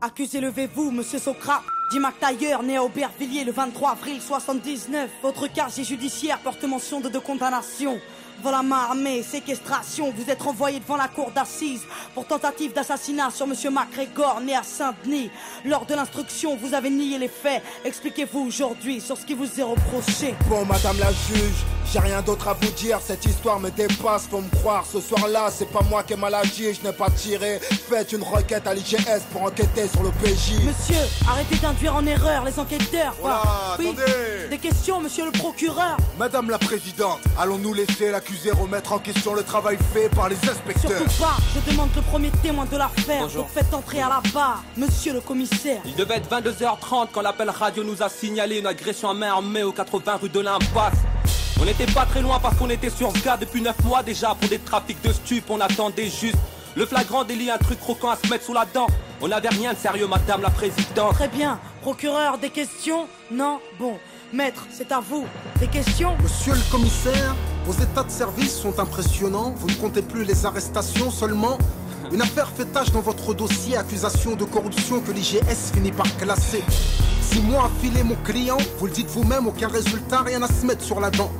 Accusé, levez-vous, monsieur Socrate. Jim McTayer, né à Aubervilliers le 23 avril 79. Votre casier judiciaire porte mention de 2 condamnations. Vol à main armée, séquestration, vous êtes renvoyé devant la cour d'assises pour tentative d'assassinat sur monsieur MacGregor, né à Saint-Denis. Lors de l'instruction, vous avez nié les faits. Expliquez-vous aujourd'hui sur ce qui vous est reproché. Bon, madame la juge, j'ai rien d'autre à vous dire, cette histoire me dépasse, faut me croire. Ce soir-là, c'est pas moi qui ai mal agi, je n'ai pas tiré. Faites une requête à l'IGS pour enquêter sur le PJ. Monsieur, arrêtez d'induire en erreur les enquêteurs. Voilà, oui, attendez. Des questions, monsieur le procureur. Madame la présidente, allons-nous laisser l'accusé remettre en question le travail fait par les inspecteurs? Surtout pas, je demande le premier témoin de l'affaire. Bonjour. Donc faites entrer à la barre, monsieur le commissaire. Il devait être 22h30 quand l'appel radio nous a signalé une agression à main armée au 80 rue de l'Impasse. On n'était pas très loin parce qu'on était sur ce gars depuis 9 mois déjà. Pour des trafics de stupes, on attendait juste le flagrant délit, un truc croquant à se mettre sous la dent. On n'avait rien de sérieux, madame la présidente. Très bien, procureur, des questions? Non? Bon, maître, c'est à vous. Des questions? Monsieur le commissaire, vos états de service sont impressionnants. Vous ne comptez plus les arrestations seulement. Une affaire fait tache dans votre dossier, accusation de corruption que l'IGS finit par classer. 6 mois à filer mon client, vous le dites vous-même, aucun résultat, rien à se mettre sur la dent.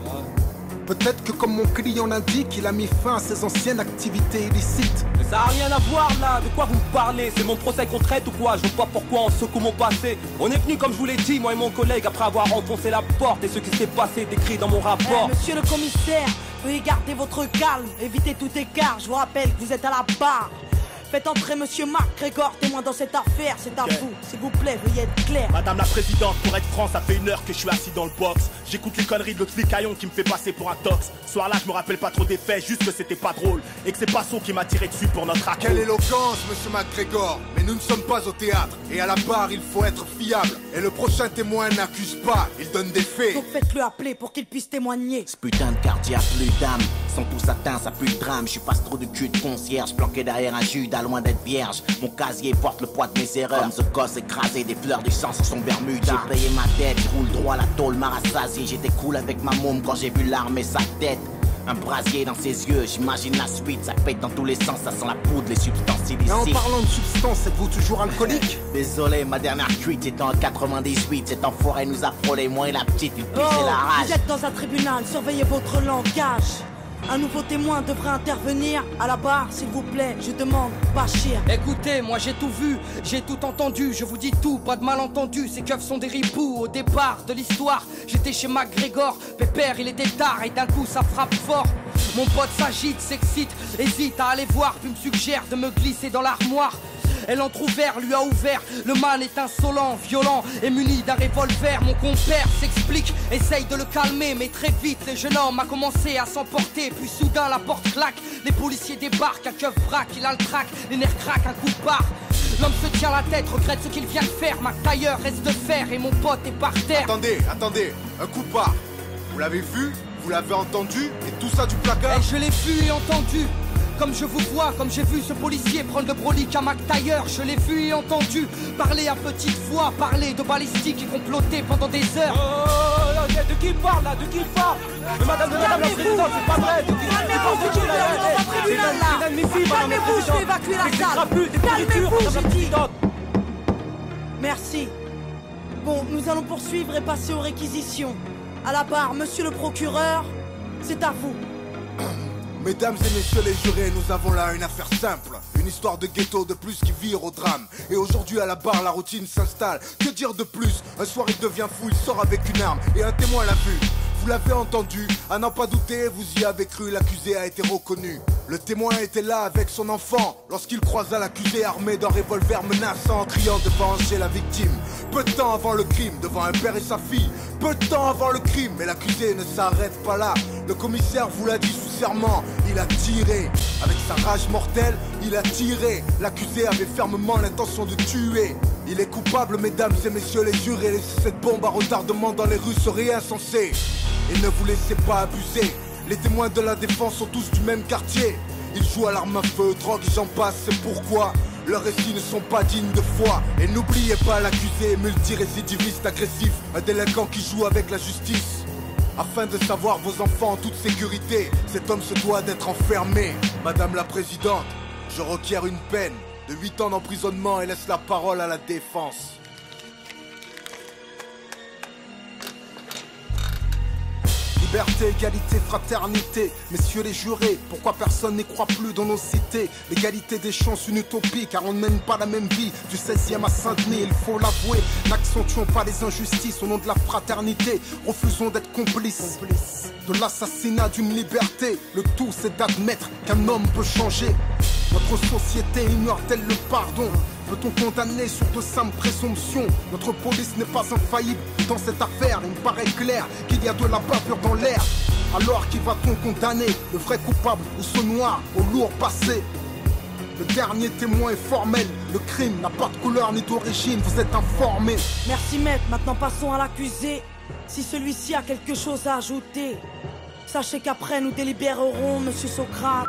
Peut-être que comme mon client l'indique, il a mis fin à ses anciennes activités illicites. Mais ça a rien à voir là, de quoi vous me parlez? C'est mon procès qu'on traite ou quoi? Je vois pas pourquoi on secoue mon passé. On est venu comme je vous l'ai dit, moi et mon collègue, après avoir enfoncé la porte. Et ce qui s'est passé est écrit dans mon rapport. Monsieur le commissaire, veuillez garder votre calme, évitez tout écart. Je vous rappelle que vous êtes à la barre. Faites entrer monsieur MacGregor, témoin dans cette affaire, c'est à vous. S'il vous plaît, veuillez être clair. Madame la présidente, pour être franc, ça fait 1 heure que je suis assis dans le box. J'écoute les conneries de l'autre flicaillon qui me fait passer pour un tox. Ce soir-là, je me rappelle pas trop des faits, juste que c'était pas drôle. Et que c'est Passot qui m'a tiré dessus pour notre accord. Quelle éloquence, monsieur MacGregor. Mais nous ne sommes pas au théâtre. Et à la barre, il faut être fiable. Et le prochain témoin n'accuse pas, il donne des faits. Donc faites-le appeler pour qu'il puisse témoigner. Ce putain de quartier a plus d'âme. Sont tous atteints, ça pue le drame. Je suis pas trop de cul de concierge, planqué derrière un Judas, loin d'être vierge. Mon casier porte le poids de mes erreurs. Comme ce gosse écrasé, des fleurs du sang sur son bermuda. J'ai payé ma dette, je roule droit, la tôle m'a rassasié. J'étais cool avec ma môme quand j'ai vu l'arme et sa tête. Un brasier dans ses yeux, j'imagine la suite. Ça pète dans tous les sens, ça sent la poudre, les substances illicites. Et en parlant de substances, êtes-vous toujours alcoolique? Désolé, ma dernière cuite c'était en 98. Cet enfoiré nous a frôlé, moi et la petite, il pissait la rage. Vous êtes dans un tribunal, surveillez votre langage. Un nouveau témoin devrait intervenir. À la barre, s'il vous plaît, je demande, Bachir. Écoutez, moi j'ai tout vu, j'ai tout entendu, je vous dis tout, pas de malentendu. Ces keufs sont des ripoux. Au départ de l'histoire, j'étais chez MacGregor. Pépère, il était tard et d'un coup ça frappe fort. Mon pote s'agite, s'excite, hésite à aller voir, puis me suggère de me glisser dans l'armoire. Elle entrouvert, lui a ouvert. Le man est insolent, violent et muni d'un revolver. Mon compère s'explique, essaye de le calmer, mais très vite le jeune homme a commencé à s'emporter. Puis soudain la porte claque, les policiers débarquent, un keuf braque, il a le trac, les nerfs craquent, un coup de barre. L'homme se tient la tête, regrette ce qu'il vient de faire. MacTayer reste de fer et mon pote est par terre. Attendez, un coup de barre. Vous l'avez vu? Vous l'avez entendu? Et tout ça du placard? Et je l'ai vu et entendu. Comme je vous vois, comme j'ai vu ce policier prendre le brolic à MacTayer. Je l'ai vu et entendu parler à petite voix, parler de balistique et comploter pendant des heures. Oh, de qui il parle là? De qui il parle? Mais madame la présidente, c'est pas vrai. Calmez-vous, je vais évacuer la salle. Calmez-vous, j'ai dit. Merci. Bon, nous allons poursuivre et passer aux réquisitions. À la barre, monsieur le procureur, c'est à vous. Mesdames et messieurs les jurés, nous avons là une affaire simple. Une histoire de ghetto de plus qui vire au drame. Et aujourd'hui à la barre, la routine s'installe. Que dire de plus? Un soir il devient fou, il sort avec une arme et un témoin l'a vu. Vous l'avez entendu, à n'en pas douter, vous y avez cru, l'accusé a été reconnu. Le témoin était là avec son enfant lorsqu'il croisa l'accusé armé d'un revolver menaçant en criant de venger la victime. Peu de temps avant le crime, devant un père et sa fille. Peu de temps avant le crime, mais l'accusé ne s'arrête pas là. Le commissaire vous l'a dit sous serment, il a tiré. Avec sa rage mortelle, il a tiré. L'accusé avait fermement l'intention de tuer. Il est coupable, mesdames et messieurs les jurés. Laisser cette bombe à retardement dans les rues serait insensé. Et ne vous laissez pas abuser. Les témoins de la défense sont tous du même quartier. Ils jouent à l'arme à feu, drogue et j'en passe, c'est pourquoi leurs récits ne sont pas dignes de foi. Et n'oubliez pas l'accusé, multirécidiviste agressif, un délinquant qui joue avec la justice. Afin de savoir vos enfants en toute sécurité, cet homme se doit d'être enfermé. Madame la présidente, je requiers une peine de 8 ans d'emprisonnement et laisse la parole à la défense. Liberté, égalité, fraternité, messieurs les jurés, pourquoi personne n'y croit plus dans nos cités? L'égalité des chances, une utopie, car on ne mène pas la même vie. Du 16e à Saint-Denis, il faut l'avouer, n'accentuons pas les injustices au nom de la fraternité. Refusons d'être complices de l'assassinat d'une liberté. Le tout c'est d'admettre qu'un homme peut changer. Notre société ignore-t-elle le pardon? Peut-on condamner sur de simples présomptions? Notre police n'est pas infaillible dans cette affaire. Il me paraît clair qu'il y a de la bavure dans l'air. Alors qui va-t-on condamner? Le vrai coupable ou ce noir au lourd passé? Le dernier témoin est formel. Le crime n'a pas de couleur ni d'origine. Vous êtes informés. Merci maître, maintenant passons à l'accusé. Si celui-ci a quelque chose à ajouter, sachez qu'après nous délibérerons, monsieur Socrate.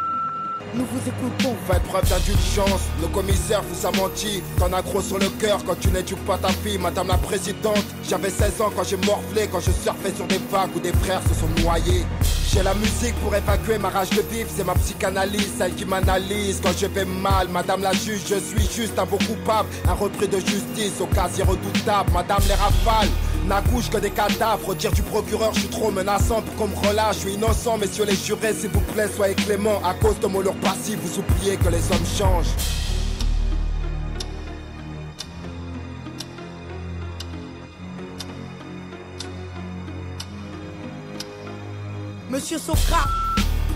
Nous vous écoutons. Faites preuve d'indulgence, le commissaire vous a menti. T'en as gros sur le cœur quand tu n'éduques pas ta fille, madame la présidente. J'avais 16 ans quand j'ai morflé, quand je surfais sur des vagues où des frères se sont noyés. J'ai la musique pour évacuer ma rage de vivre, c'est ma psychanalyse, celle qui m'analyse quand je vais mal. Madame la juge, je suis juste un beau coupable, un repris de justice au casier redoutable. Madame les rafales n'accouchent que des cadavres. Dire du procureur, je suis trop menaçant pour qu'on me relâche. Je suis innocent, messieurs les jurés, s'il vous plaît, soyez cléments. À cause de mon lourd passif, vous oubliez que les hommes changent. Monsieur Socrate,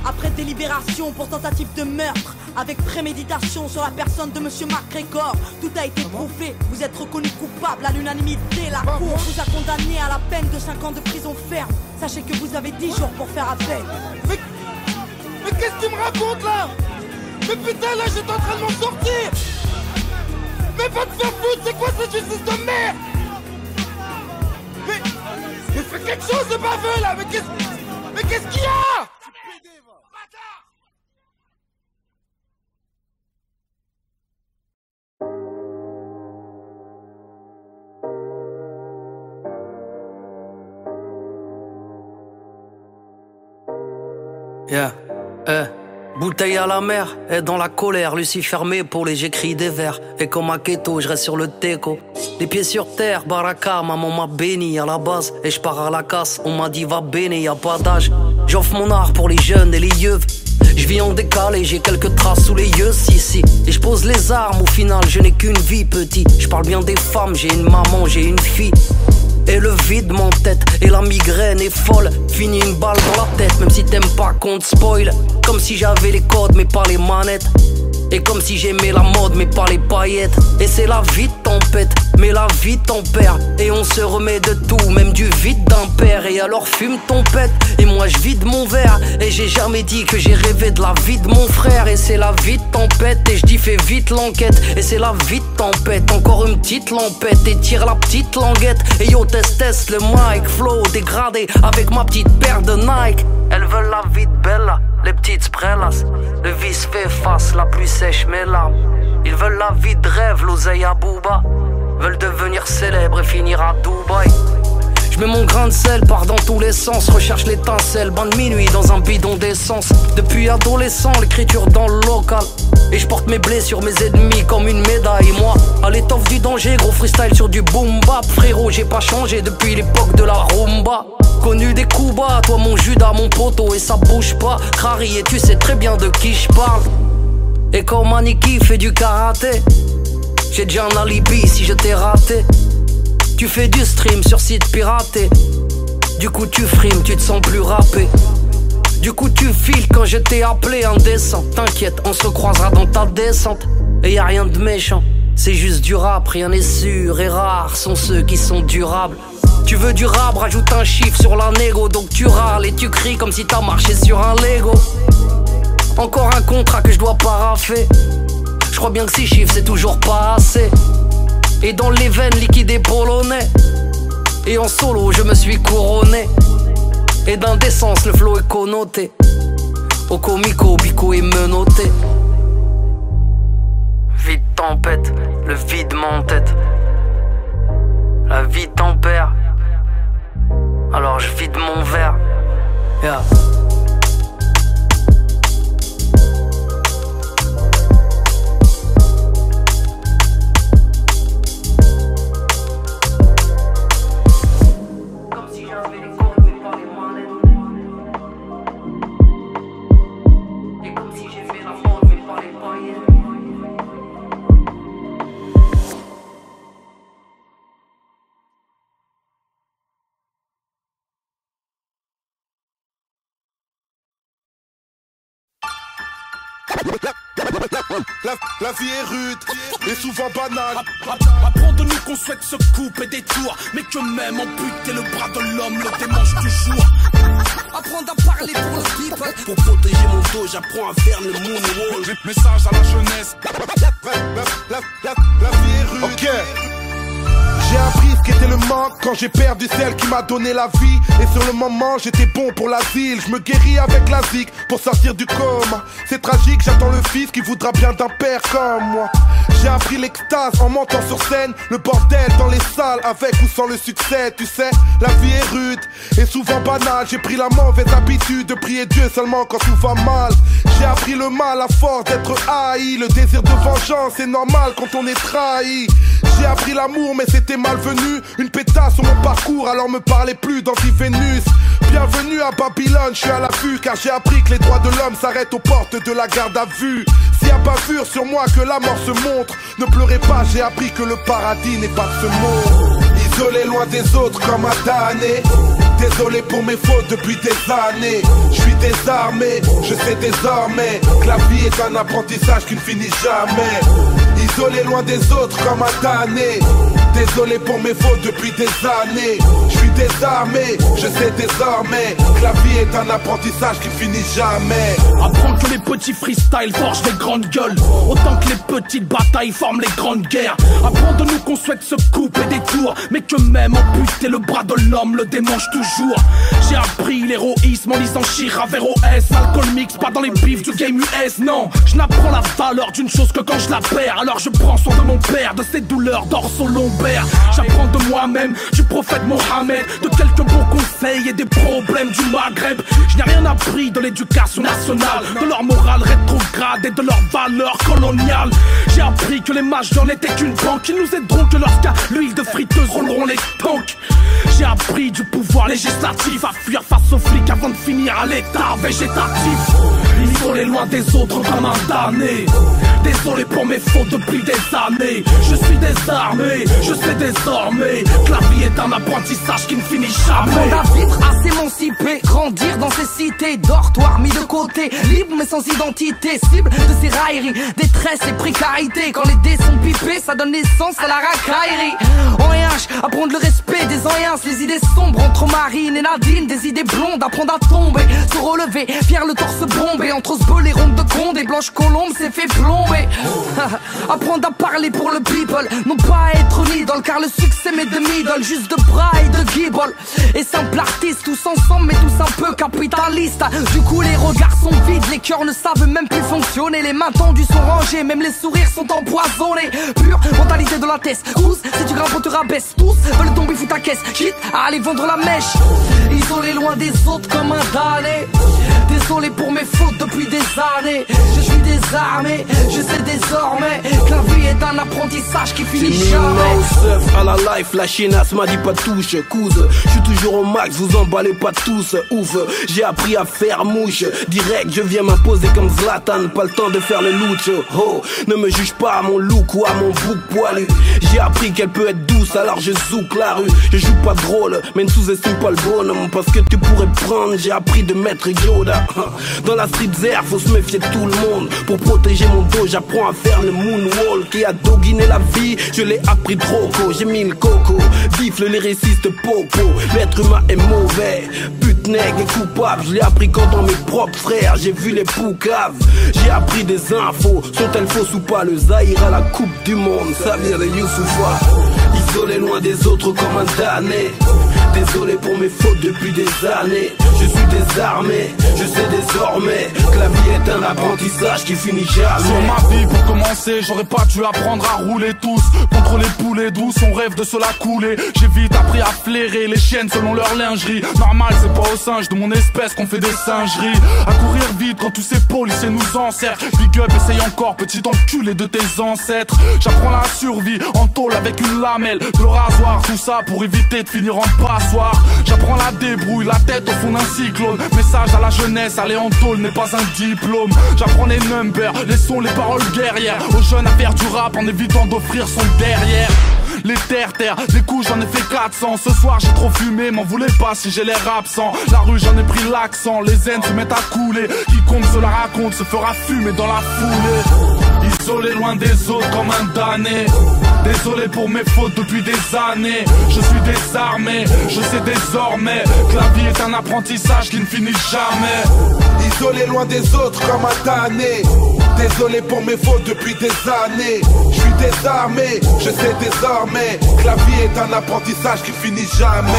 après délibération pour tentative de meurtre avec préméditation sur la personne de monsieur MacGregor, tout a été prouvé. Vous êtes reconnu coupable à l'unanimité. La cour vous a condamné à la peine de 5 ans de prison ferme. Sachez que vous avez 10 jours pour faire appel. Mais qu'est-ce qu'il me raconte là? Mais putain, là j'étais en train de m'en sortir. Mais va te faire foutre, c'est quoi cette justice de merde? Mais fais quelque chose de baveux là. Mais qu'est-ce qu'il y a? Yeah, bouteille à la mer, et dans la colère, Lucie fermée pour les j'écris des vers. Et comme à Keto, je reste sur le teco. Les pieds sur terre, baraka, maman m'a béni à la base. Et je pars à la casse, on m'a dit va béné, y'a pas d'âge. J'offre mon art pour les jeunes et les yeux. Je vis en décalé, j'ai quelques traces sous les yeux, si. Et je pose les armes, au final je n'ai qu'une vie, petit. Je parle bien des femmes, j'ai une maman, j'ai une fille. Et le vide m'entête, et la migraine est folle. Fini une balle dans la tête, même si t'aimes pas qu'on te spoil. Comme si j'avais les codes mais pas les manettes. Et comme si j'aimais la mode mais pas les paillettes. Et c'est la vie de tempête, mais la vie tempère. Et on se remet de tout, même du vide d'un père. Et alors fume ton pète, et moi je vide mon verre. Et j'ai jamais dit que j'ai rêvé de la vie de mon frère. Et c'est la vie de tempête, et je dis fais vite l'enquête. Et c'est la vie de tempête, encore une petite lampette. Et tire la petite languette, et yo test le mic. Flow dégradé avec ma petite paire de Nike. Elles veulent la vie de Bella, les petites sprellas. Le vice fait face, la pluie sèche mes larmes. Ils veulent la vie de rêve, l'oseille à Booba. Veulent devenir célèbres et finir à Dubaï. Je mets mon grain de sel, pars dans tous les sens. Recherche l'étincelle, bain de minuit dans un bidon d'essence. Depuis adolescent, l'écriture dans le local. Et je porte mes blés sur mes ennemis comme une médaille. Moi, à l'étoffe du danger, gros freestyle sur du boom bap. Frérot, j'ai pas changé depuis l'époque de la rumba. Connu des coups bas, toi mon Judas, mon poteau, et ça bouge pas. Rari, et tu sais très bien de qui je parle. Et comme Aniki fait du karaté, j'ai déjà un alibi si je t'ai raté. Tu fais du stream sur site piraté. Du coup tu frimes, tu te sens plus rappé. Du coup tu files quand je t'ai appelé indécent. T'inquiète, on se croisera dans ta descente. Et y a rien de méchant, c'est juste du rap, rien n'est sûr. Et rares sont ceux qui sont durables. Tu veux du rap, rajoute un chiffre sur la négo. Donc tu râles et tu cries comme si t'as marché sur un Lego. Encore un contrat que je dois paraffer. Je crois bien que 6 chiffres c'est toujours pas assez. Et dans les veines liquidées polonais. Et en solo je me suis couronné. Et d'indécence le flow est connoté. Au comico, bico est menotté. Vide tempête, le vide m'entête. La vie tempère. Alors je vide mon verre. Yeah. la vie est rude et souvent banale. Apprends de nous qu'on souhaite se couper des tours, mais que même amputer le bras de l'homme le dimanche du jour. Apprendre à parler pour le people. Pour protéger mon dos, j'apprends à faire le moonwalk. Message à la jeunesse. La vie est rude. Ok. J'ai appris ce qu'était le manque quand j'ai perdu celle qui m'a donné la vie. Et sur le moment j'étais bon pour l'asile. Je me guéris avec la zik pour sortir du coma. C'est tragique, j'attends le fils qui voudra bien d'un père comme moi. J'ai appris l'extase en montant sur scène. Le bordel dans les salles avec ou sans le succès. Tu sais, la vie est rude et souvent banale. J'ai pris la mauvaise habitude de prier Dieu seulement quand tout va mal. J'ai appris le mal à force d'être haï. Le désir de vengeance est normal quand on est trahi. J'ai appris l'amour mais c'était malvenu. Une pétasse sur mon parcours, alors me parlez plus d'anti-Vénus. Bienvenue à Babylone, je suis à l'affût, car j'ai appris que les droits de l'homme s'arrêtent aux portes de la garde à vue. S'il y a bavure sur moi que la mort se montre, ne pleurez pas, j'ai appris que le paradis n'est pas de ce monde. Isolé loin des autres comme un damné. Désolé pour mes fautes depuis des années. Je suis désarmé, je sais désormais que la vie est un apprentissage qui ne finit jamais. Isolé loin des autres comme un damné. Désolé pour mes fautes depuis des années. Je suis désarmé, je sais désormais que la vie est un apprentissage qui finit jamais. Apprends que les petits freestyles forgent des grandes gueules, autant que les petites batailles forment les grandes guerres. Apprends de nous qu'on souhaite se couper des tours, mais que même amputer le bras de l'homme le démange toujours. J'ai appris l'héroïsme en lisant Chira vers OS. Alcool mix, pas dans les bifs du game US. Non, je n'apprends la valeur d'une chose que quand je la perds. Alors je prends soin de mon père, de ses douleurs dorsaux-lombaires. J'apprends de moi-même, du prophète Mohammed, de quelques bons conseils et des problèmes du Maghreb. Je n'ai rien appris de l'éducation nationale, de leur morale rétrograde et de leurs valeurs coloniales. J'ai appris que les majors n'étaient qu'une banque, ils nous aideront que lorsqu'à l'huile de friteuse rouleront les tanks. J'ai appris du pouvoir législatif à fuir face aux flics avant de finir à l'état végétatif. Isolé loin des autres comme un damné. Désolé pour mes fautes depuis des années. Je suis désarmé, je sais désormais que la vie est un apprentissage qui ne finit jamais. Apprendre à vivre, à s'émanciper, grandir dans ces cités, dortoirs mis de côté, libre mais sans identité, cible de ces railleries, détresse et précarité. Quand les dés sont pipés, ça donne naissance à la racaillerie. En RH, apprendre le respect des anciens, les idées sombres entre Marine et Nadine, des idées blondes, apprendre à tomber, se relever, fier le torse bombé, entre ce beau les rondes de Conde et Blanche Colombe s'est fait plomber. Apprendre à parler pour le people, non pas être une idole, car le succès m'est de middle, juste de bras et de guibole. Et simple artiste, tous ensemble mais tous un peu capitalistes. Du coup les regards sont vides, les cœurs ne savent même plus fonctionner. Les mains tendues sont rangées, même les sourires sont empoisonnés. Pure mentalité de la tête, cous, si tu grimpes on te rabaisse. Tous veulent tomber, fous ta caisse, quitte à aller vendre la mèche. Isolé loin des autres comme un damné. Désolé pour mes fautes depuis des années. Je suis désarmé, je sais désormais que la vie est un apprentissage qui finit jamais. À la life, la chienasse m'a dit pas de touche, couse. Je suis toujours au max, vous emballez pas tous, ouf. J'ai appris à faire mouche, direct je viens m'imposer comme Zlatan. Pas le temps de faire le louche, oh. Ne me juge pas à mon look ou à mon bouc poilu. J'ai appris qu'elle peut être douce, alors je zouk la rue. Je joue pas drôle, mais ne sous-estime pas le bonhomme, parce que tu pourrais prendre, j'ai appris de mettre Yoda. Dans la street zère, faut se méfier de tout le monde. Pour protéger mon dos, j'apprends à faire le moonwalk. Qui a doguiné la vie, je l'ai appris trop court. J'ai mis le coco, bif le lyriciste popo. L'être humain est mauvais, pute nègre et coupable. Je l'ai appris quand dans mes propres frères, j'ai vu les poucaves. J'ai appris des infos, sont-elles fausses ou pas? Le Zaïre à la coupe du monde, ça vient de Youssoufa. Isolé loin des autres comme un damné. Désolé pour mes fautes depuis des années. Je suis désarmé, je sais désormais que la vie est un apprentissage qui finit jamais. Sur ma vie pour commencer, j'aurais pas dû apprendre à rouler tous. Contre les poulets douces, on rêve de se la couler. J'ai vite appris à flairer les chiennes selon leur lingerie. Normal, c'est pas aux singes de mon espèce qu'on fait des singeries. À courir vite quand tous ces policiers nous encerclent. Big up, essaye encore, petit enculé de tes ancêtres. J'apprends la survie en tôle avec une lamelle, le rasoir, tout ça pour éviter de finir en passoire. J'apprends la débrouille, la tête au fond d'un cyclone. Message à la jeunesse, aller en tôle n'est pas un diplôme. J'apprends les numbers, les sons, les paroles guerrières. Aux jeunes à faire du rap en évitant d'offrir son derrière. Les terre-terre, des coups j'en ai fait 400. Ce soir j'ai trop fumé, m'en voulez pas si j'ai l'air absent. La rue j'en ai pris l'accent, les haines se mettent à couler. Quiconque se la raconte se fera fumer dans la foulée. Isolé loin des autres comme un damné. Désolé pour mes fautes depuis des années. Je suis désarmé, je sais désormais que la vie est un apprentissage qui ne finit jamais. Isolé loin des autres comme un damné. Désolé pour mes fautes depuis des années. Je suis désarmé, je sais désormais que la vie est un apprentissage qui finit jamais.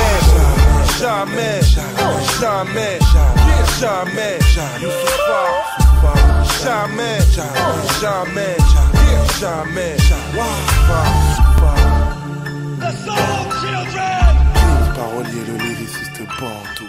Jamais, jamais, jamais, jamais, jamais, jamais. Le parolier, le lyriciste Bantou.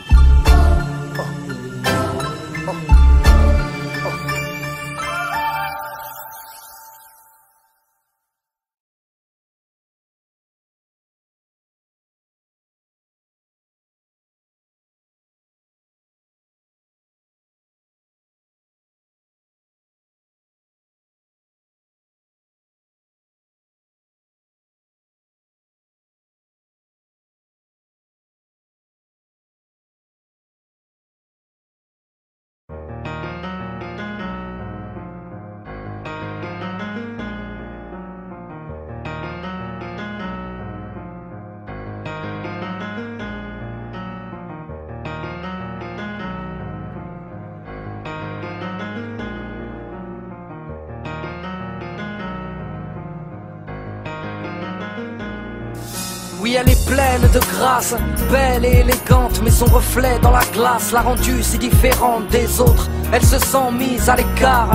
Oui, elle est pleine de grâce, belle et élégante, mais son reflet dans la glace l'a rendue si différente des autres. Elle se sent mise à l'écart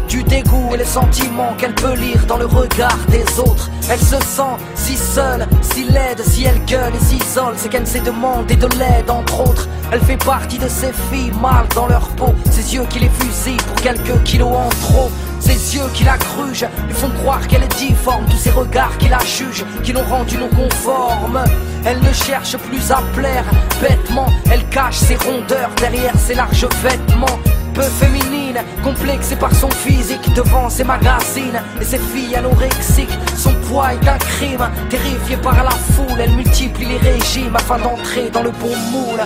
du dégoût et les sentiments qu'elle peut lire dans le regard des autres. Elle se sent si seule, si laide, si elle gueule et s'isole, c'est qu'elle s'est demandé de l'aide entre autres. Elle fait partie de ces filles mal dans leur peau, ses yeux qui les fusillent pour quelques kilos en trop. Ses yeux qui la grugent, lui font croire qu'elle est difforme. Tous ces regards qui la jugent, qui l'ont rendue non conforme. Elle ne cherche plus à plaire, bêtement. Elle cache ses rondeurs derrière ses larges vêtements. Peu féminine, complexée par son physique devant ses magazines et ses filles anorexiques. Son poids est un crime, terrifiée par la foule. Elle multiplie les régimes afin d'entrer dans le bon moule.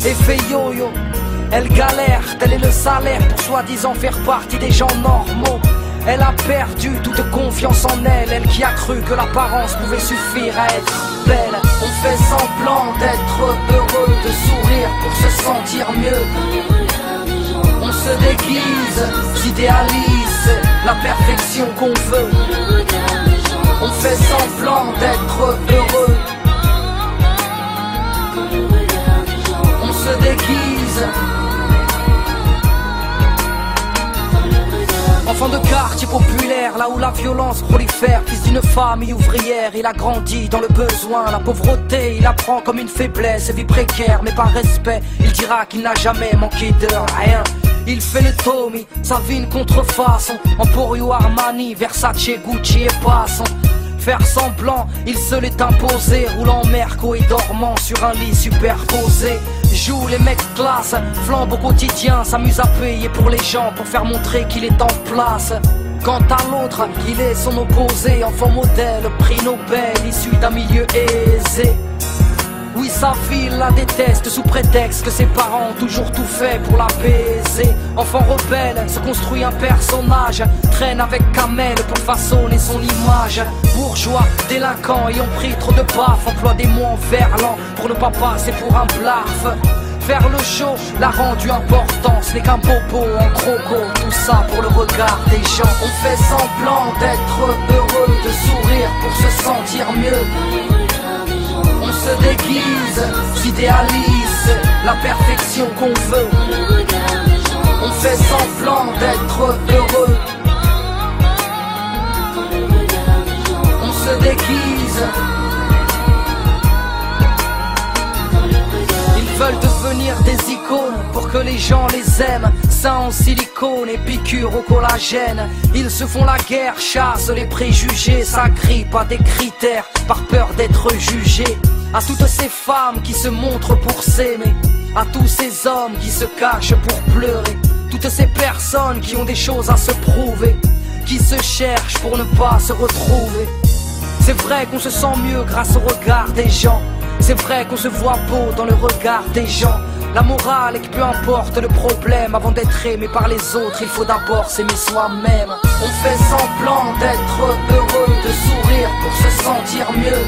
Effet yo-yo, elle galère, tel est le salaire pour soi-disant faire partie des gens normaux. Elle a perdu toute confiance en elle, elle qui a cru que l'apparence pouvait suffire à être belle. On fait semblant d'être heureux, de sourire pour se sentir mieux. On se déguise, s'idéalise la perfection qu'on veut. On fait semblant d'être heureux. On se déguise. Enfant de quartier populaire, là où la violence prolifère. Fils d'une famille ouvrière, il a grandi dans le besoin. La pauvreté, il apprend comme une faiblesse. Vie précaire, mais par respect, il dira qu'il n'a jamais manqué de rien. Il fait le Tommy, sa vie une contrefaçon. Emporio Armani, Versace, Gucci et passant. Faire semblant, il se l'est imposé. Roulant Merco et dormant sur un lit superposé. Joue les mecs classe, flambe au quotidien. S'amuse à payer pour les gens, pour faire montrer qu'il est en place. Quant à l'autre, il est son opposé. Enfant modèle, prix Nobel, issu d'un milieu aisé. Oui, sa fille la déteste sous prétexte que ses parents ont toujours tout fait pour l'apaiser. Enfant rebelle, se construit un personnage, traîne avec Kamel pour façonner son image. Bourgeois, délinquant, ayant pris trop de baffes, emploie des mots en verlan pour ne pas passer pour un blaf. Faire le show l'a rendu important, ce n'est qu'un bobo en croco, tout ça pour le regard des gens. On fait semblant d'être heureux, de sourire pour se sentir mieux. On se déguise, s'idéalise la perfection qu'on veut. On fait semblant d'être heureux. On se déguise. Ils veulent devenir des icônes pour que les gens les aiment. Seins en silicone et piqûres au collagène. Ils se font la guerre, chassent les préjugés, s'agrippent à des critères par peur d'être jugés. À toutes ces femmes qui se montrent pour s'aimer, à tous ces hommes qui se cachent pour pleurer, toutes ces personnes qui ont des choses à se prouver, qui se cherchent pour ne pas se retrouver. C'est vrai qu'on se sent mieux grâce au regard des gens. C'est vrai qu'on se voit beau dans le regard des gens. La morale est que peu importe le problème, avant d'être aimé par les autres, il faut d'abord s'aimer soi-même. On fait semblant d'être heureux, de sourire pour se sentir mieux.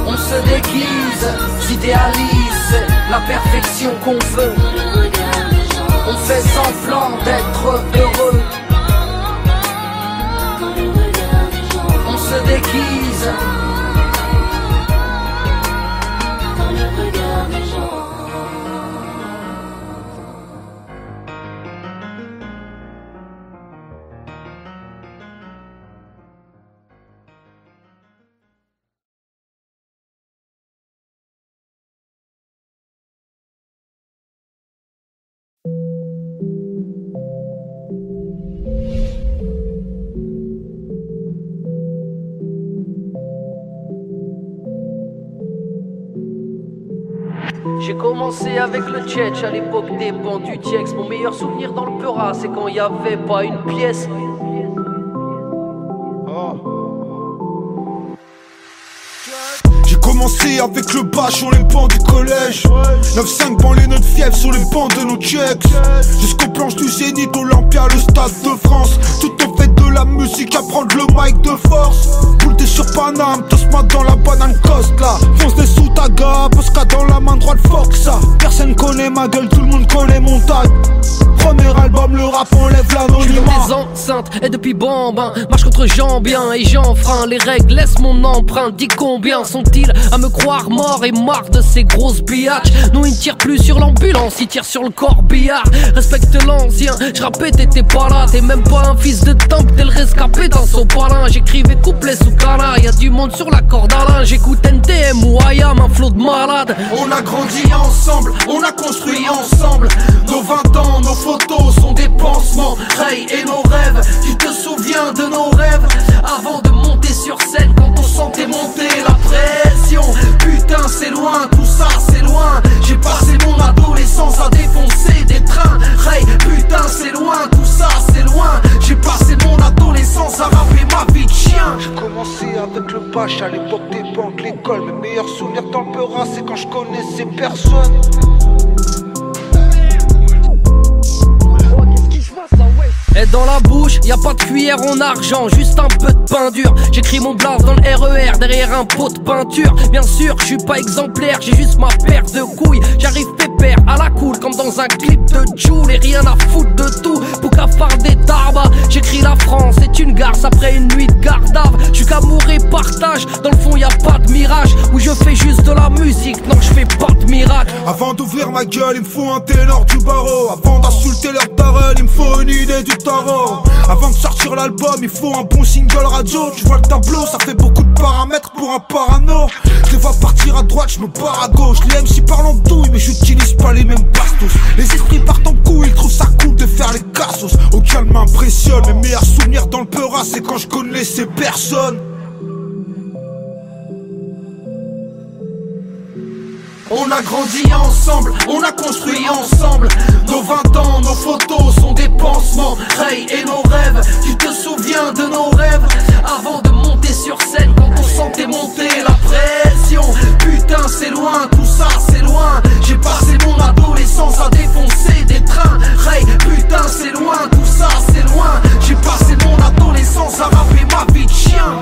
On se déguise, s'idéalise la perfection qu'on veut. On fait semblant d'être heureux. On se déguise. J'ai commencé avec le Tchetch à l'époque des bancs du Tiex. Mon meilleur souvenir dans le Peura, c'est quand il y avait pas une pièce. J'ai commencé avec le bas sur les bancs du collège. 9-5 banlieue notre fièvre sur les bancs de nos checks. Jusqu'aux planches du Zénith, Olympia, le stade de France. Tout au fait de la musique, à prendre le mic de force. Boule t'es sur Paname, Tosma dans la banane coste là. Fonce des sous taga, Posca dans la main droite, fuck ça. Personne connaît ma gueule, tout le monde connaît mon tag. Premier album, le rap enlève l'anonymat. Je des enceintes et depuis Bambin, marche contre Jean bien et Jean frein. Les règles laissent mon empreinte, dis combien sont-ils à me croire mort et marre de ces grosses biatches. Non, ils tirent plus sur l'ambulance, ils tirent sur le corbillard. Respecte l'ancien, je rappais t'étais pas là. T'es même pas un fils de temple, t'es le rescapé dans son palin. J'écrivais couplets sous cana, y'a du monde sur la corde à linge. J'écoute NTM ou IAM, un flot de malade. On a grandi ensemble, on a construit ensemble. Nos 20 ans, nos photos sont des pansements. Ray et nos rêves, tu te souviens de nos rêves? Avant de monter sur scène, quand on sentait monter la pression. Putain c'est loin, tout ça c'est loin. J'ai passé mon adolescence à défoncer des trains. Ray, putain c'est loin, tout ça c'est loin. J'ai passé mon adolescence à rapper ma vie de chien. J'ai commencé avec le bâche à l'époque des banques, l'école. Mes meilleurs souvenirs dans le Peura, c'est quand je connaissais personne. Et dans la bouche, y a pas de cuillère en argent, juste un peu de peinture. J'écris mon blast dans le RER, derrière un pot de peinture. Bien sûr, je suis pas exemplaire, j'ai juste ma paire de couilles. J'arrive pépère, à la cool, comme dans un clip de Joule. Et rien à foutre de tout, pour qu'affarder Tarba. J'écris la France, c'est une garce après une nuit de gardave. J'suis qu'amour et partage, dans le fond y a pas de mirage. Où je fais juste de la musique, non je fais pas de miracle. Avant d'ouvrir ma gueule, il me faut un ténor du barreau. Avant d'insulter leur daronne, il me faut une idée du tarot. Avant de sortir l'album, il faut un bon single radio. Tu vois le tableau, ça fait beaucoup de paramètres pour un parano. Je les vois partir à droite, je me barre à gauche. Les MC parlent en douille, mais j'utilise pas les mêmes bastos. Les esprits partent en couille, ils trouvent ça cool de faire les cassos. Aucun ne m'impressionne, mes meilleurs souvenirs dans le Peura, c'est quand je connaissais personne. On a grandi ensemble, on a construit ensemble. Nos 20 ans, nos photos sont des pansements. Ray et nos rêves, tu te souviens de nos rêves? Avant de monter sur scène, quand on sentait monter la pression. Putain c'est loin, tout ça c'est loin. J'ai passé mon adolescence à défoncer des trains. Ray, putain c'est loin, tout ça c'est loin. J'ai passé mon adolescence à rapper ma vie de chien.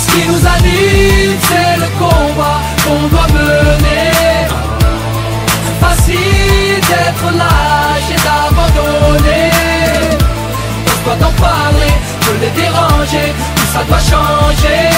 Ce qui nous anime, c'est le combat qu'on doit mener. Facile d'être lâche et d'abandonner. Pose-toi d'en parler, de les déranger. Tout ça doit changer.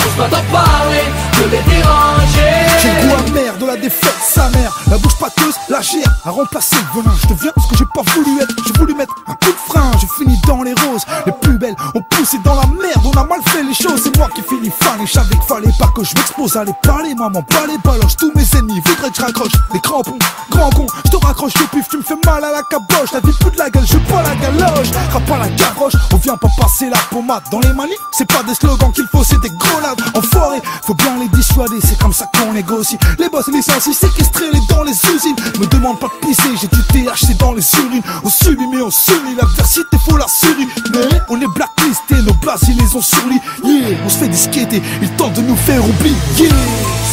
On doit t'en parler, de les déranger. J'ai le goût amer de la défaite, sa mère. La bouche pâteuse, la gère, a remplacé le venin. Je deviens ce que j'ai pas voulu être. J'ai voulu mettre un coup de frein, je finis dans les roses. Les plus belles ont poussé dans la merde, on a mal fait les choses. C'est moi qui finis fan et je savais qu'il fallait pas que je m'expose à les parler. Maman, pas les baloches, tous mes ennemis voudraient que je raccroche. Les crampons, grand con, je te raccroche le pif, tu me fais mal à la caboche. La vie plus de la gueule, je pas la galoche. Rappe pas la garroche, on vient pas passer la pommade. Dans les manifs, c'est pas des slogans qu'il faut, c'est des grenades. Enfoirés, faut bien les dissuader, c'est comme ça qu'on négocie. Les boss licencient, séquestrés les dans les usines. Me demande pas de pisser, j'ai du THC dans les urines. On subit mais on s'unit, l'adversité faut la survie. Mais on est blacklistés, nos places ils les ont surlis. Yeah, on se fait disqueter, ils tentent de nous faire oublier. Yeah.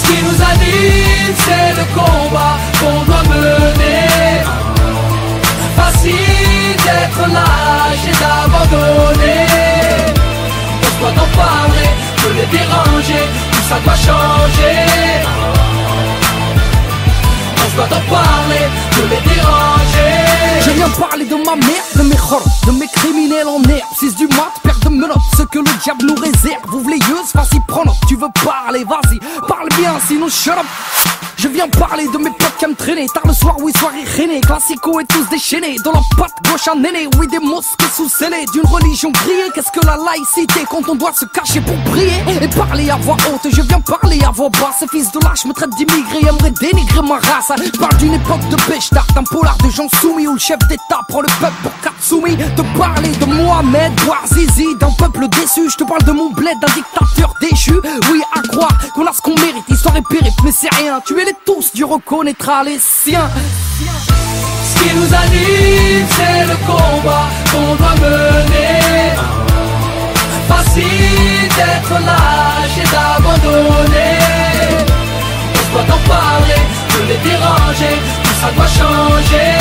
Ce qui nous anime, c'est le combat qu'on doit mener. Facile d'être lâche et d'abandonner. On doit en parler, de les déranger, tout ça doit changer. On doit en parler, de les déranger. Je viens parler de ma mère, de mes khors, de mes criminels en herbe. 6 du mat, père de menottes, ce que le diable nous réserve. Vous voulez vas-y prendre, tu veux parler, vas-y, parle bien, sinon shut up. Je viens parler de mes potes qui me traînaient tard le soir, oui, soirée rainée. Classico et tous déchaînés, dans la patte gauche un aîné. Oui, des mosquées sous-scellées, d'une religion grillée. Qu'est-ce que la laïcité quand on doit se cacher pour prier et parler à voix haute, je viens parler à voix basse. Ces fils de lâche me traitent d'immigré, aimeraient dénigrer ma race. Je parle d'une époque de Béchtard, d'un polar de gens soumis, où le chef d'état prend le peuple pour Katsumi. Te parler de Mohamed Bouazizi, d'un peuple déçu. Je te parle de mon bled, d'un dictateur déchu. Oui, à croire qu'on a ce qu'on mérite, histoire et périple, mais c'est rien. Tuez-les tous, Dieu reconnaîtra les siens. Ce qui nous anime, c'est le combat qu'on doit mener. Facile d'être lâche et d'abandonner. On doit en parler, de les déranger, tout ça doit changer.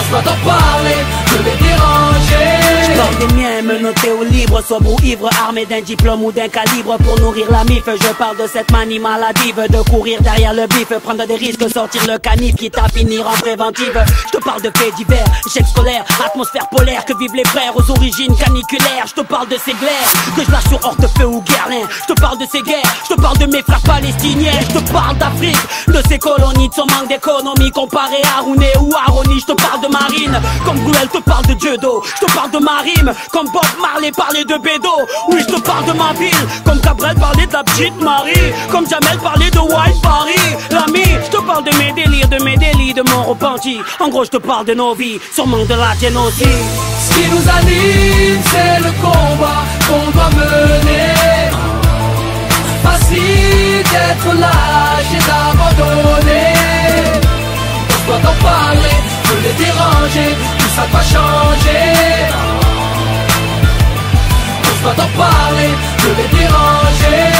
On doit en parler, de les déranger. Je parle des miens, menottés au libre, sobre ou ivre, armé d'un diplôme ou d'un calibre pour nourrir la mif. Je parle de cette manie maladive, de courir derrière le bif, prendre des risques, sortir le canif, quitte à finir en préventive. Je te parle de faits divers, échecs scolaires, atmosphère polaire, que vivent les frères aux origines caniculaires. Je te parle de ces glaires, que je lâche sur Hortefeux ou Guerlain. Je te parle de ces guerres, je te parle de mes frères palestiniens. Je te parle d'Afrique, de ses colonies, de son manque d'économie comparé à Rouné ou à Rony. Je te parle de marine, comme Bruel te parle de Dieudo. Je te parle de ma rime, comme Bob Marley parlait de Bédo. Oui, je te parle de ma ville, comme Cabrel parlait de la petite Marie, comme Jamel parlait de White Paris. L'ami, je te parle de mes délires, de mes délits, de mon repenti. En gros, je te parle de nos vies, sûrement de la tienne aussi. Ce qui nous anime, c'est le combat qu'on doit mener. Facile d'être lâche et d'abandonner. On doit en parler, de les déranger, tout ça doit changer. On doit en parler, de les déranger.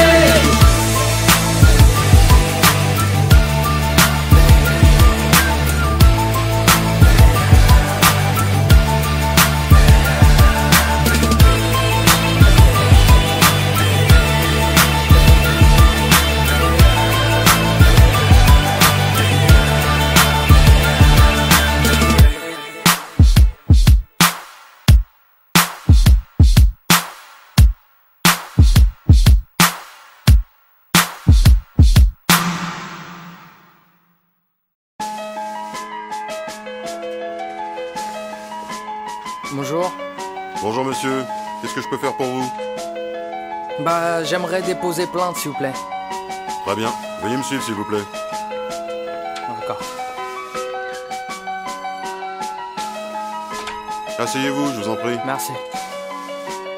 Bonjour. Bonjour monsieur, qu'est-ce que je peux faire pour vous? Bah, j'aimerais déposer plainte s'il vous plaît. Très bien, veuillez me suivre s'il vous plaît. D'accord. Asseyez-vous, je vous en prie. Merci.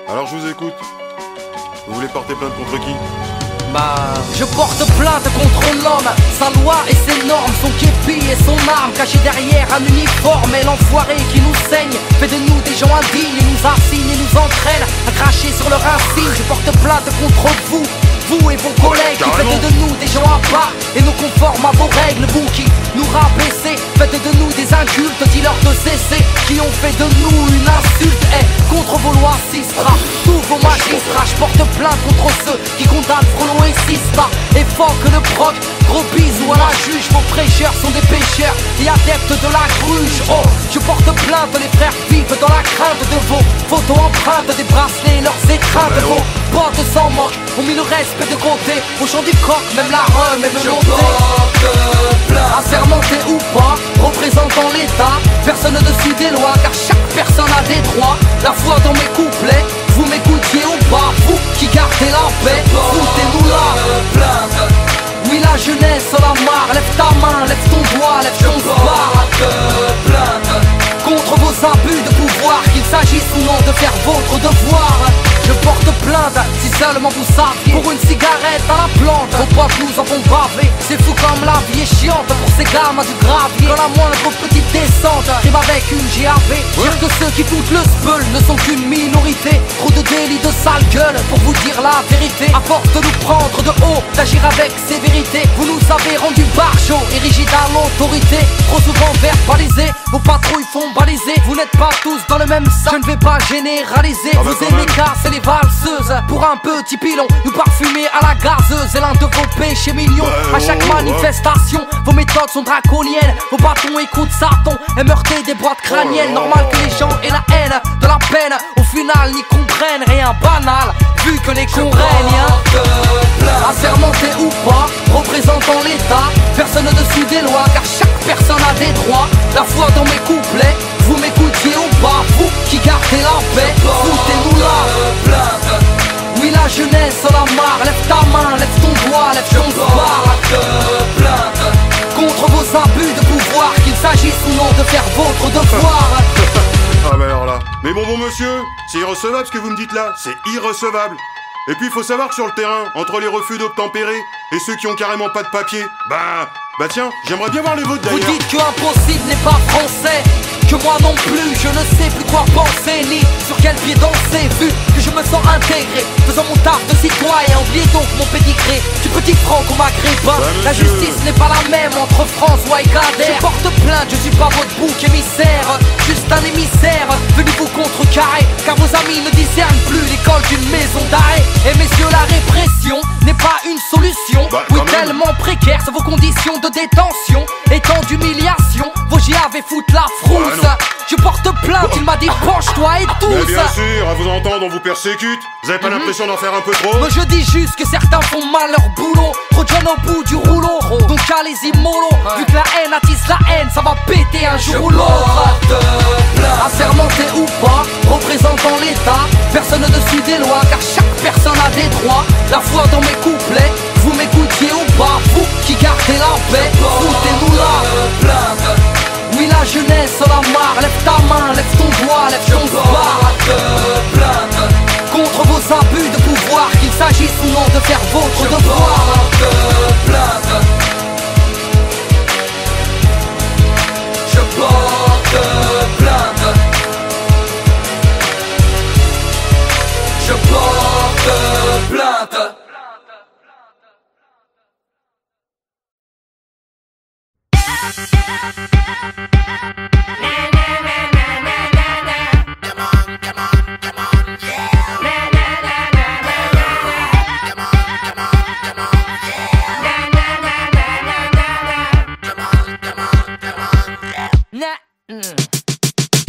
Alors je vous écoute. Vous voulez porter plainte contre qui? Bah, je porte plainte contre l'homme, sa loi et ses normes, son képi et son arme, caché derrière un uniforme. Et l'enfoiré qui nous saigne fait de nous des gens indignes, et nous assigne et nous entraîne à cracher sur leur insigne. Je porte plainte contre vous, vous et vos collègues qui faites de nous des gens à part et nous conformes à vos règles. Vous qui nous rabaissez, faites de nous des incultes, dis-leur de cesser, qui ont fait de nous une insulte. Et contre vos lois Sistra, tous vos magistrats, je porte plainte contre ceux qui condamnent Frollo et Sista. Et fort que le proc, gros bisous à la juge. Vos prêcheurs sont des pêcheurs et adeptes de la gruge. Oh, je porte plainte, les frères vivent dans la crainte de vos photos empreintes, des bracelets et leurs étreintes. Vos potes sans manque ont mis le respect de côté. Au chant du coq, même la rhum est menotée. Assermenté ou pas, représentant l'État, personne au-dessus des lois, car chaque personne a des droits. La foi dans mes couplets, vous m'écoutiez ou pas, vous qui gardez la paix, foutez-nous là. Oui, la jeunesse en a marre, lève ta main, lève ton doigt, lève ton bar. Contre vos abus de pouvoir, qu'il s'agisse ou non de faire votre devoir. Je porte plainte, si seulement vous saviez, pour une cigarette à la plante. Vos potes nous en font baver. C'est fou comme la vie est chiante pour ces gamins du gravier. Dans la moindre petite descente, rime avec une GAV. Dire que ceux qui foutent le speul ne sont qu'une minorité. Trop de délits de sale gueule pour vous dire la vérité. À force de nous prendre de haut, d'agir avec sévérité, vous nous avez rendu barjots et rigides à l'autorité. Trop souvent verbalisés, vos patrouilles font baliser. Vous n'êtes pas tous dans le même sac, je ne vais pas généraliser. Vous aimez casser les valseuses pour un petit pilon, nous parfumer à la gazeuse. Et l'un de vos péchés millions, à chaque manifestation, vos méthodes sont draconiennes. Vos bâtons écoutent Satan et meurtez des boîtes crâniennes. Normal que les gens aient la haine de la peine, au final n'y comprennent rien banal, vu que les cons règnent. Assermenté ou pas, représentant l'État, personne au-dessus des lois, car chaque personne a des droits. La foi dans mes couplets, vous m'écoutiez ou pas, vous qui gardez la paix, foutez-nous là. Oui, la jeunesse en a marre, lève ta main, lève ton doigt, lève ton bar. Contre vos abus de pouvoir, qu'il s'agisse ou non de faire votre devoir. Ah bah alors là. Mais bon monsieur, c'est irrecevable ce que vous me dites là, c'est irrecevable. Et puis il faut savoir que sur le terrain, entre les refus d'obtempérer et ceux qui ont carrément pas de papier, bah tiens, j'aimerais bien voir les vôtres d'ailleurs. Vous dites que impossible n'est pas français, que moi non plus, je ne sais plus quoi penser, ni sur quel pied danser, vu que je me sens intégré, faisant mon taf de citoyen, oubliez donc mon pédigré, du petit franc qu'on maghrébin. La justice n'est pas la même entre François et Kader. Je porte plainte, je suis pas votre bouc émissaire, juste un émissaire, venu vous contrecarrer, car vos amis ne discernent plus l'école d'une maison d'arrêt. Et messieurs, la répression n'est pas une solution, oui tellement précaire sont vos conditions de détention, et tant d'humiliation, vos GAV foutent la frousse. Je porte plainte, il m'a dit penche-toi et tous. Mais bien sûr, à vous entendre on vous persécute. Vous avez pas l'impression d'en faire un peu trop? Mais je dis juste que certains font mal leur boulot, trop de jeunes au bout du rouleau, donc allez-y mollo, vu que la haine attise la haine, ça va péter un jour ou l'autre. Assermenté ou pas, représentant l'État, personne au-dessus des lois, car chaque personne a des droits. La foi dans mes couplets, vous m'écoutiez ou pas, vous qui gardez la paix, foutez-nous là. Oui, la jeunesse en a marre, lève ta main, lève ton doigt, lève ton bar. Contre vos abus de pouvoir, qu'il s'agisse ou non de faire votre devoir. Je porte plainte. Je porte plainte.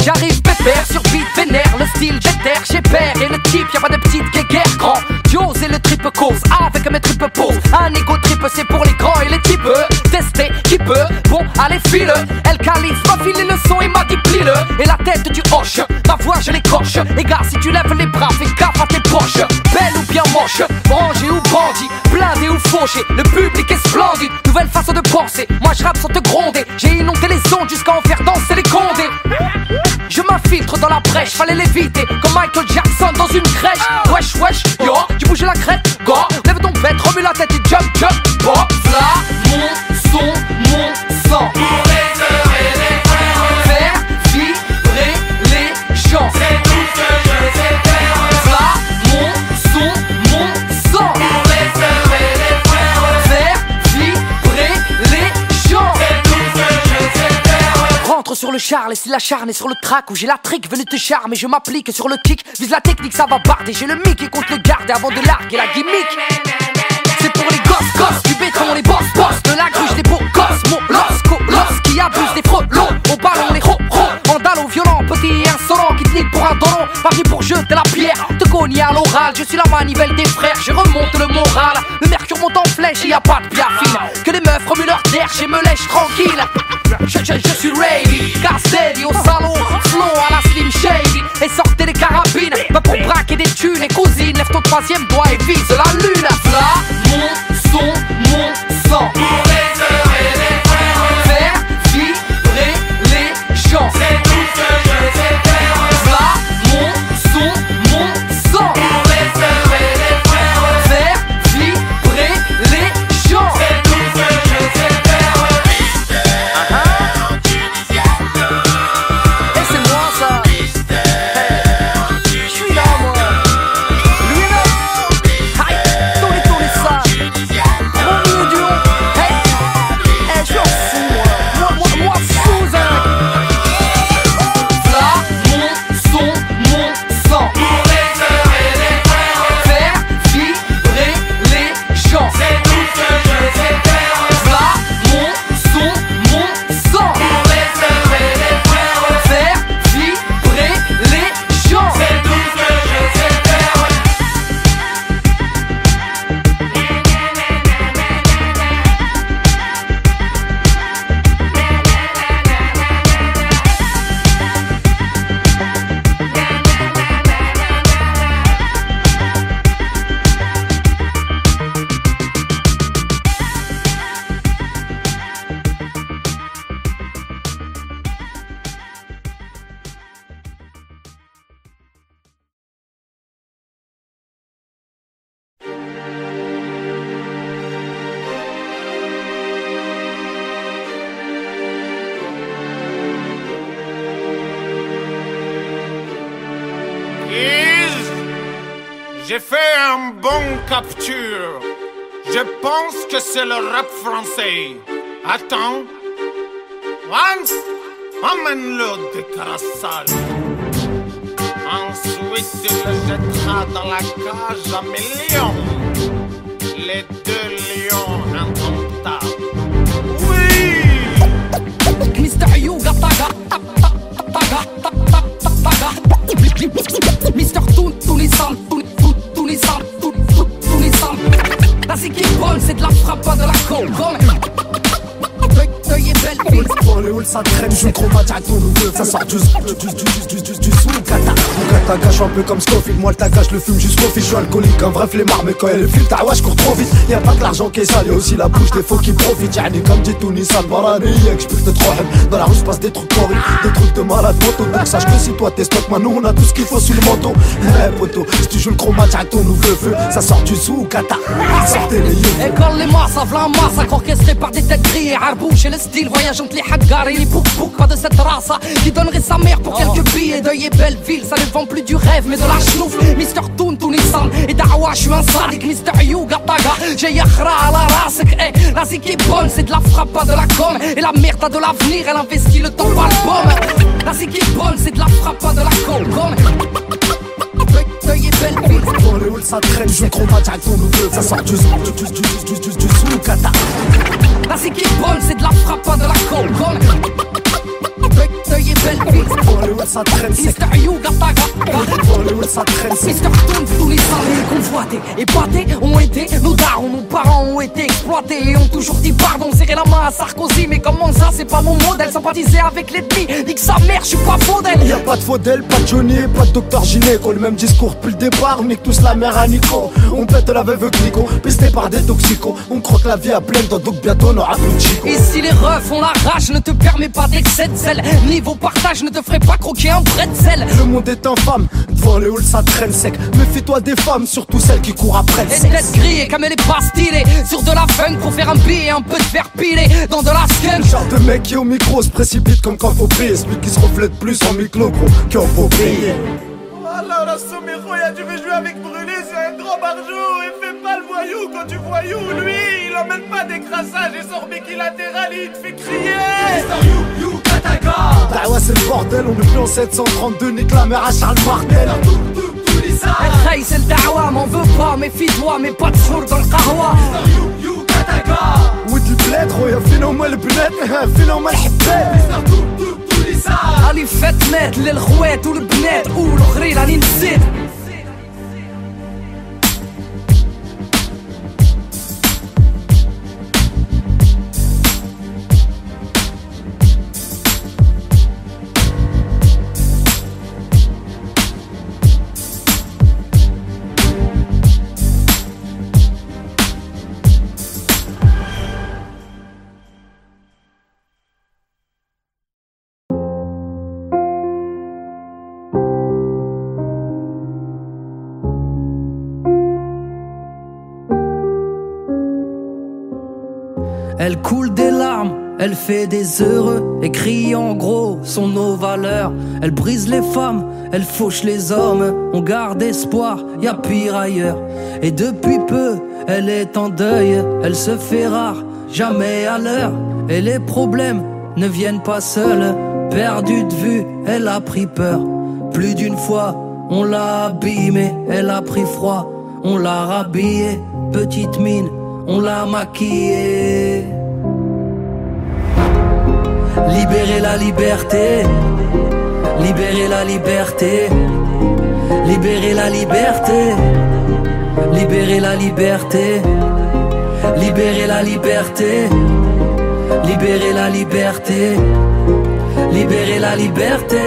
J'arrive pépère sur beat vénère, le style j'éterre, j'ai père et le type, y'a pas de petite guéguerre grand. Dios et le trip cause, avec mes tripes pose. Un égo trip c'est pour les grands et les types. Tester qui peut, bon allez file. El Calife m'a filé le son et m'a dit plie-le. Et la tête du hoche, ma voix je l'écorche. Les gars si tu lèves les bras, fais gaffe à tes poches. Belle ou bien moche, rangé ou bandit, blindé ou fauché, le public est splendide. Nouvelle façon de penser, moi je rappe sans te gronder. J'ai inondé les ondes jusqu'à en faire danser les condés. Je m'infiltre dans la brèche, fallait l'éviter comme Michael Jackson dans une crèche. Wesh wesh, yo, tu bouges la crête, go. Lève ton bête, remue la tête et jump jump. Bon, là, mon son, mon sang. Pour les heures et les frères, faire vibrer les gens. C'est tout ce que je sais faire. Là, mon son, mon sang. Pour les heures et les frères, faire vibrer les gens. C'est tout ce que je sais faire. Rentre Montre sur le char, laisse l'acharné sur le track où j'ai la trick, venez te charmer, je m'applique sur le kick, vise la technique, ça va barder, j'ai le mic et compte le garder avant de larguer la gimmick. C'est pour les gosses du béton, les boss de la gruche, des beaux gosses, mon los qui abuse des frelons, au ballon, les vandalo violent, petit insolent qui te nique pour un doron, parti pour jeter la pierre, te cogner à l'oral, je suis la manivelle des frères, je remonte le moral, le mercure monte en flèche, y a pas de biafine, que les meufs remuent leur terre, chez me lèche tranquille. Je suis ready, Castelli au salon, flow à la Slim Shady, et sortez les carabines, va pour braquer des thunes et cousines, lève ton troisième doigt et vise la lune. Là, mon son, mon sang, pour les heures et les frères, faire vibrer les gens, c'est tout ce que je sais faire. Là, mon son, mon sang, pour les heures et les frères, faire vibrer les gens, c'est tout ce que je sais faire. J'ai fait un bon capture. Je pense que c'est le rap français. Attends. Hans, emmène-le de Carassal. Ensuite, tu le jetteras dans la cage à millions. Les deux lions indomptables. Oui! Mr. Yuga Taga, Mr. Tunisan, la c'est qui est bonne, c'est de la frappe, de la com. L'œil est belle ville. Pour les halls ça traîne, je chromate à ton neveu. Ça sort du sous-kata. Mon gars t'agache un peu comme Scofield. Moi le tagache, le fume jusqu'au fil. Je suis alcoolique, un vrai flemmard. Mais quand il y a le fil, ta ouais, je cours trop vite. Y'a pas que l'argent qui est sale, y'a aussi la bouche des faux qui profitent. Y'ani comme dit Tunisan, Barani, que j'peux te trop dans la rue, j'passe des trucs horribles, des trucs de malade moto. Donc sache que si toi t'es stock, maintenant on a tout ce qu'il faut sous le manteau. Eh poto, si tu joues le chromate à ton nouveau feu, ça sort du sous-kata. Sortez les yeux. École les masses, v'là masse, orchestré par des têtes grillées. Arbouche et le style, voyage entre les haggars et les bouk-bouk. Pas de cette race qui donnerait sa mère pour quelques billets. Deuil et Belleville, ça ne vend plus du rêve mais de la chenouf. Mr. Toon, Tunisan et Dawa, je suis un sadique. Mr. Yuga Taga, j'ai Yakhra à la race. Eh, la zik est bonne, c'est de la frappe, pas de la com. Et la merde a de l'avenir, elle investit le temps par l'album. La zik est bonne, c'est de la frappe, pas de la com. Deuil et Belleville. Pour les halls ça traîne, je chromate à ton neveu. Ça sort du sous-kata. La zik est bonne, c'est de la frappe, pas de la com. Deuil et Belleville. Pour les halls ça traîne, c'est Mr. Yuga Taga. Pour les halls ça traîne, c'est Mr. Toon, tous les salés convoités, épatés ont été, nos darons, nos parents ont été exploités et ont toujours dit pardon, serrer la main à Sarkozy. Mais comment ça, c'est pas mon modèle, sympathiser avec l'ennemi, nique sa mère, je suis pas faux d'elle. Y'a pas de faux d'elle, pas de Johnny, pas de Docteur Gynéco. Le même discours depuis le départ, on nique tous la mère à Nico. On pète la veuve Clico, pisté par des toxicos. On croque la vie à pleine dents, donc bientôt on aura plus de chico. Et si les refs ont la rage, ne te permet pas d'excès de zèle. Niveau partage, ne te ferait pas croquer un bretzel. Le monde est infâme, devant les halls ça traîne sec. Méfie-toi des femmes, surtout celles qui courent après le Et sexe. tête grillée comme elle est pas stylée, sur de la funk pour faire un billet et un peu de fer pilé dans de la skunk. Genre de mec qui au micro se précipite comme quand faut payer. Celui qui se reflète plus en micro gros qu'en faut payer. Voilà, on a son micro, tu veux jouer avec Brûlé, c'est un gros barjou. Il fait pas le voyou quand tu voyou. Lui, il emmène pas des crassages et son biquilatéral, il te fait crier. Mr. Yuga Taga. bordel. On est plus en 732, nique la mère à Charles Martel. الخيس الدعوة ما veut pas méfie-toi mais pas de sourd dans le قهوة ود البلاد خويا فينا هما البنات فينا هما الحبات راني فات مات للخوات والبنات والاخرين راني نسيت Elle coule des larmes, elle fait des heureux, écrit en gros sont nos valeurs. Elle brise les femmes, elle fauche les hommes, on garde espoir, y a pire ailleurs. Et depuis peu, elle est en deuil, elle se fait rare, jamais à l'heure. Et les problèmes ne viennent pas seuls, perdue de vue, elle a pris peur. Plus d'une fois, on l'a abîmée, elle a pris froid, on l'a rhabillée, petite mine, on l'a maquillée. Libérer la liberté, libérer la liberté, libérer la liberté, libérer la liberté, libérer la liberté, libérer la liberté, libérer la liberté,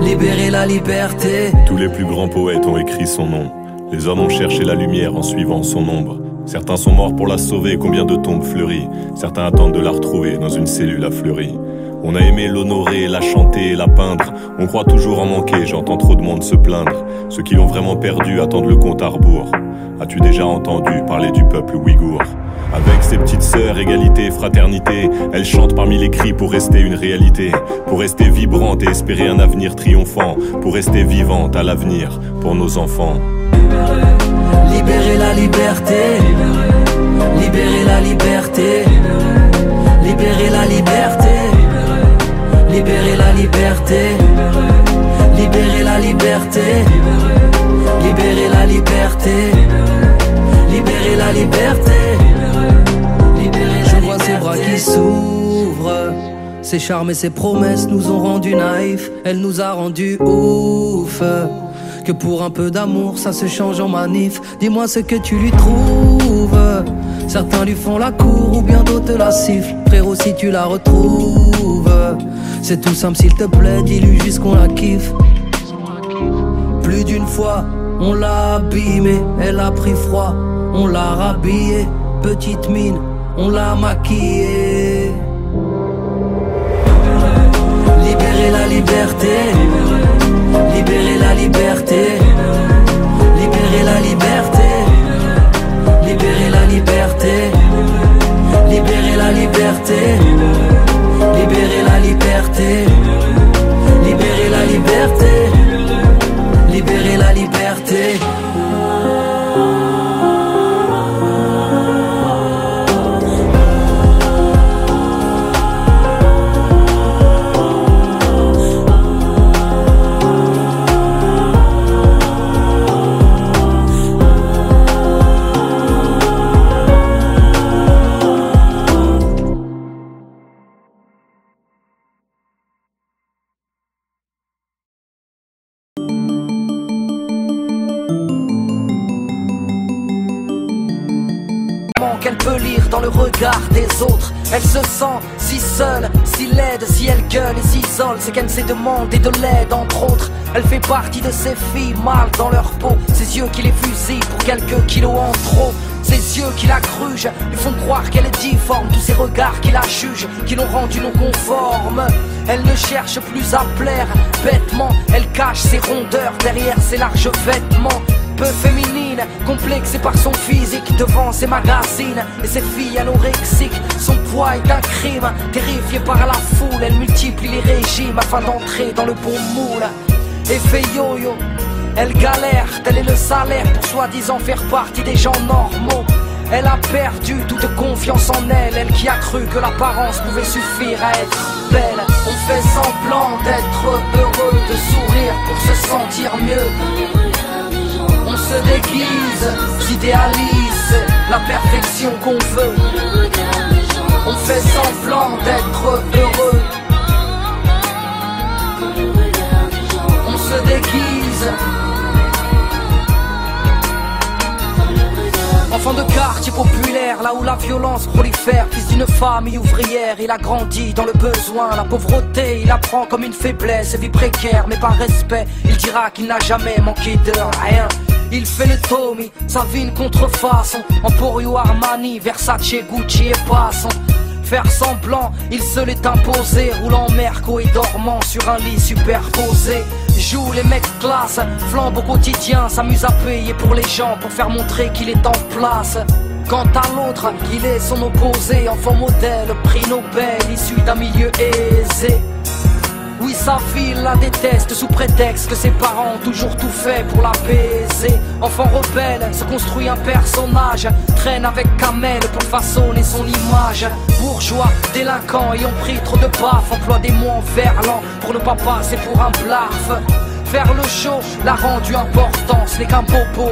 libérer la liberté. Tous les plus grands poètes ont écrit son nom. Les hommes ont cherché la lumière en suivant son ombre. Certains sont morts pour la sauver, combien de tombes fleuries. Certains attendent de la retrouver dans une cellule affleurie. On a aimé l'honorer, la chanter, la peindre. On croit toujours en manquer, j'entends trop de monde se plaindre. Ceux qui l'ont vraiment perdu attendent le compte à rebours. As-tu déjà entendu parler du peuple ouïghour? Avec ses petites sœurs, égalité, fraternité, elle chante parmi les cris pour rester une réalité, pour rester vibrante et espérer un avenir triomphant, pour rester vivante à l'avenir pour nos enfants. Libérer la liberté, libérer la liberté, libérer la liberté, libérer la liberté, libérer la liberté, libérer la liberté, libérer la liberté. Je vois ses bras qui s'ouvrent, ses charmes et ses promesses nous ont rendus naïfs. Elle nous a rendus ouf. Que pour un peu d'amour ça se change en manif. Dis-moi ce que tu lui trouves. Certains lui font la cour ou bien d'autres la sifflent. Frérot si tu la retrouves, c'est tout simple s'il te plaît, dis-lui juste qu'on la kiffe. Plus d'une fois on l'a abîmée, elle a pris froid, on l'a rhabillée, petite mine, on l'a maquillée. Libérer la liberté, libérer la liberté, libérer la liberté, libérer la liberté, libérer la liberté, libérer la liberté, libérer la liberté, libérer la liberté. Qu'elle peut lire dans le regard des autres. Elle se sent si seule, si laide. Si elle gueule et s'isole, c'est qu'elle s'est demandé de l'aide entre autres. Elle fait partie de ces filles mal dans leur peau. Ses yeux qui les fusillent pour quelques kilos en trop. Ses yeux qui la grugent, lui font croire qu'elle est difforme. Tous ces regards qui la jugent, qui l'ont rendue non conforme. Elle ne cherche plus à plaire bêtement. Elle cache ses rondeurs derrière ses larges vêtements. Peu féminine, complexée par son physique devant ses magazines et ses filles anorexiques. Son poids est un crime, terrifiée par la foule. Elle multiplie les régimes afin d'entrer dans le bon moule. Effet yo-yo, elle galère, tel est le salaire pour soi-disant faire partie des gens normaux. Elle a perdu toute confiance en elle, elle qui a cru que l'apparence pouvait suffire à être belle. On fait semblant d'être heureux, de sourire pour se sentir mieux. On se déguise, s'idéalise la perfection qu'on veut. On fait semblant d'être heureux. On se déguise. Enfant de quartier populaire, là où la violence prolifère. Fils d'une famille ouvrière, il a grandi dans le besoin. La pauvreté, il apprend comme une faiblesse. Vie précaire, mais par respect, il dira qu'il n'a jamais manqué de rien. Il fait le Tommy, sa vie une contrefaçon. Emporio Armani, Versace, Gucci et passant. Faire semblant, il se l'est imposé. Roulant Merco et dormant sur un lit superposé. Joue les mecs classe, flambe au quotidien. S'amuse à payer pour les gens, pour faire montrer qu'il est en place. Quant à l'autre, il est son opposé. Enfant modèle, prix Nobel, issu d'un milieu aisé. Oui, sa fille la déteste sous prétexte que ses parents ont toujours tout fait pour l'apaiser. Enfant rebelle, se construit un personnage. Traîne avec Kamel pour façonner son image. Bourgeois, délinquant, ayant pris trop de baffes. Emploie des mots en verlan pour ne pas passer pour un blaf. Faire le show l'a rendu important, ce n'est qu'un bobo.